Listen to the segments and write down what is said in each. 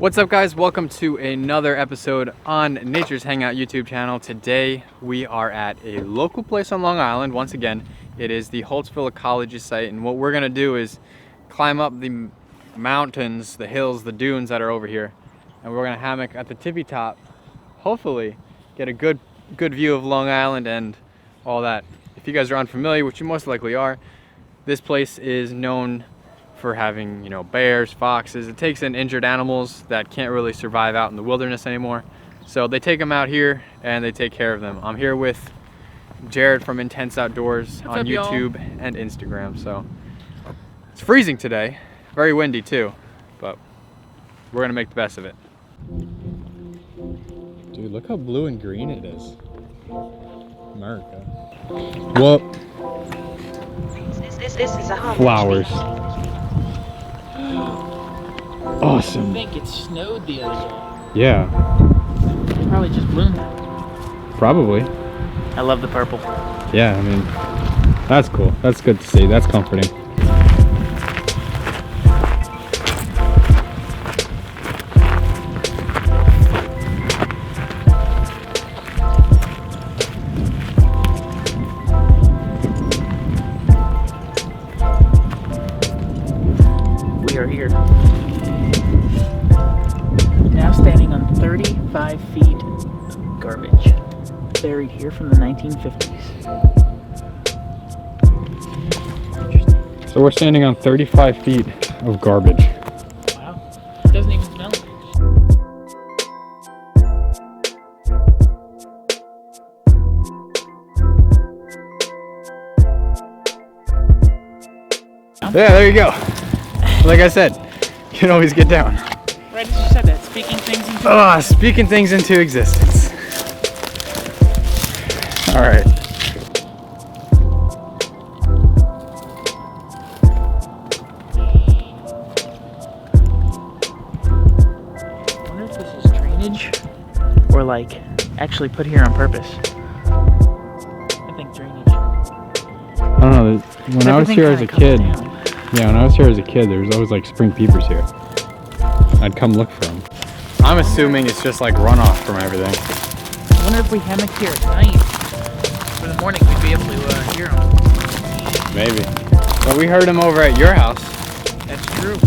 What's up, guys? Welcome to another episode on Nature's Hangout YouTube channel. Today we are at a local place on Long Island. Once again, it is the Holtsville Ecology site, and what we're gonna do is climb up the mountains, the hills, the dunes that are over here, and we're gonna hammock at the tippy top. Hopefully get a good view of Long Island and all that. If you guys are unfamiliar, which you most likely are, this place is known for having, bears, foxes. It takes in injured animals that can't really survive out in the wilderness anymore. So they take them out here and they take care of them. I'm here with Jared from Intense Outdoors on YouTube and Instagram. So it's freezing today, very windy too, but we're gonna make the best of it. Dude, look how blue and green it is. America. Whoop. This is a home. Flowers. Awesome. I think it snowed the other day. Yeah. It probably just bloomed. Probably. I love the purple. Yeah, I mean, that's cool. That's good to see. That's comforting. We are here. Now standing on 35 feet of garbage. Buried here from the 1950s. So we're standing on 35 feet of garbage. Wow. It doesn't even smell. Yeah, there you go. Like I said, you can always get down. Right as you said that, speaking things into existence. All right. I wonder if this is drainage or like actually put here on purpose. I think drainage. I don't know. When I was here as a kid, when I was here as a kid, there was always like spring peepers here. I'd come look for them. I'm assuming it's just like runoff from everything. I wonder if we hammock here at night. For the morning, we'd be able to hear them. Maybe. But we heard them over at your house. That's true.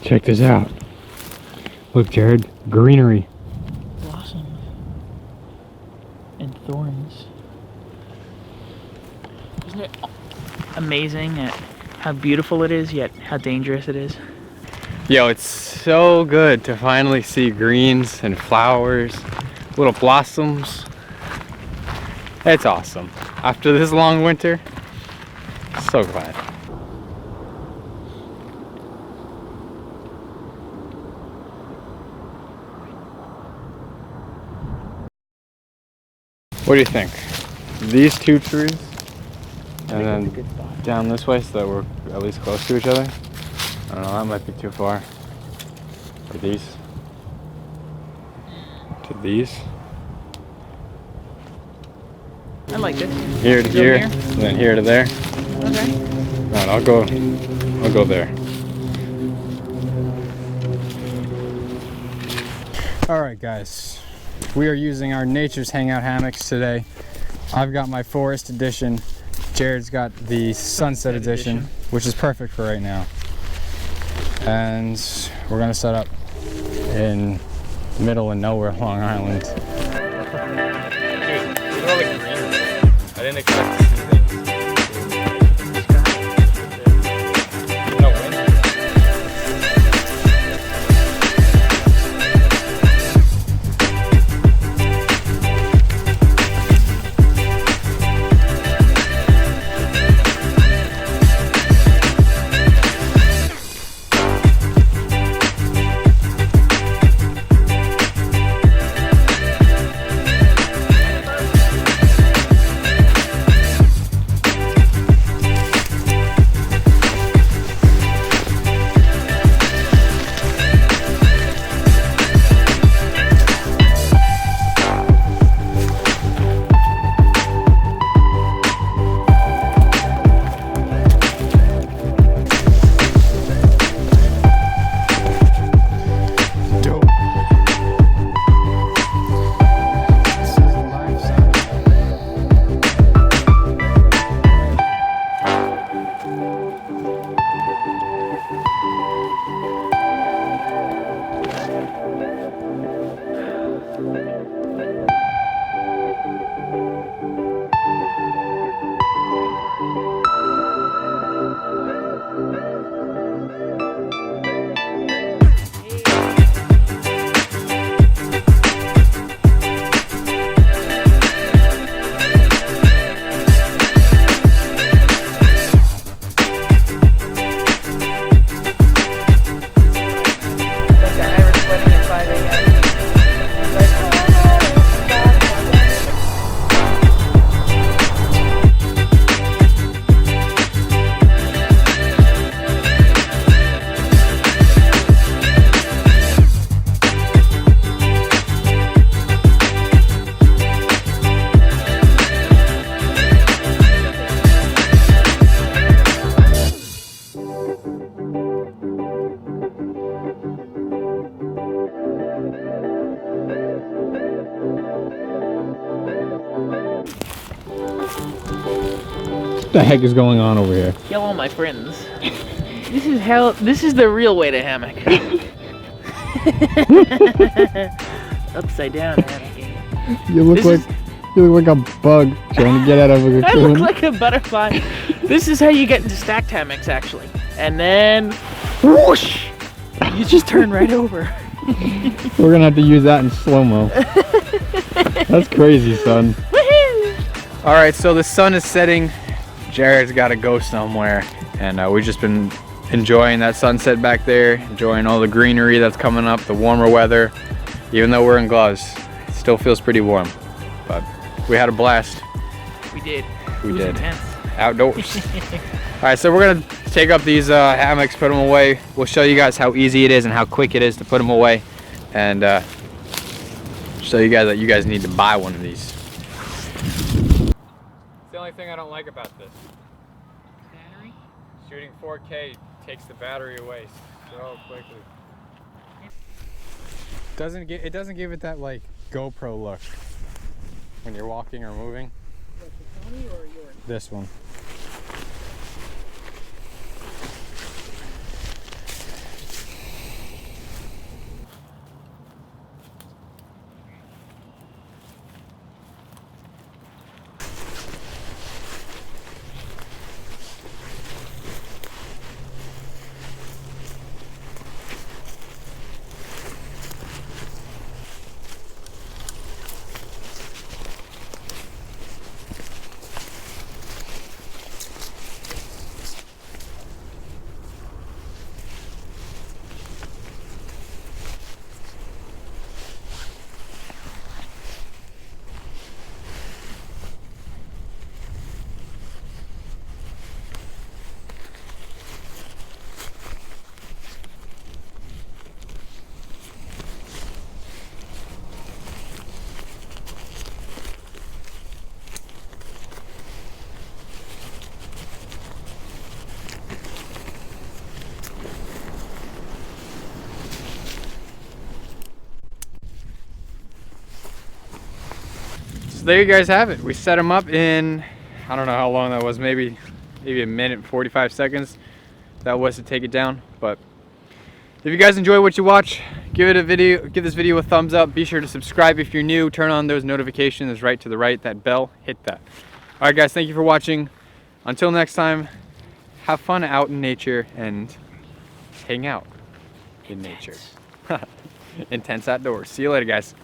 Check this out. Look, Jared, greenery. Blossoms and thorns. Isn't it amazing at how beautiful it is, yet how dangerous it is? Yo, it's so good to finally see greens and flowers, little blossoms. It's awesome. After this long winter, so glad. What do you think? These two trees, and then down this way so that we're at least close to each other? I don't know, that might be too far. Or these. To these. I like this. Here to here, and then here to there. Okay. Alright, I'll go there. Alright, guys. We are using our Nature's Hangout hammocks today. I've got my Forest Edition. Jared's got the Sunset Edition, which is perfect for right now. And we're gonna set up in the middle of nowhere, Long Island. Dude, look at all the greenery. I didn't expect to see things. No wind. What the heck is going on over here? Kill all my friends. This is the real way to hammock. Upside down hammocking. You look like a bug trying to get out of a cocoon. I look like a butterfly. This is how you get into stacked hammocks, actually. And then, whoosh! You just turn right over. We're gonna have to use that in slow-mo. That's crazy, son. Woohoo! All right, so the sun is setting. Jared's got to go somewhere, and we've just been enjoying that sunset back there, enjoying all the greenery that's coming up, the warmer weather. Even though we're in gloves, it still feels pretty warm. But we had a blast. We did. We did. Intense. Outdoors. All right, so we're gonna take up these hammocks, put them away. We'll show you guys how easy it is and how quick it is to put them away, and show you guys that you guys need to buy one of these. It's the only thing I don't like about this. Battery? Shooting 4K takes the battery away so quickly. It doesn't give it that like GoPro look when you're walking or moving. What, the Sony or yours? This one. So there you guys have it. We set them up in, I don't know how long that was, maybe a minute, 45 seconds. That was to take it down. But if you guys enjoy what you watch, give this video a thumbs up. Be sure to subscribe if you're new. Turn on those notifications right to the right, that bell, hit that. All right, guys, thank you for watching. Until next time, have fun out in nature and hang out in nature. Intense outdoors. See you later, guys.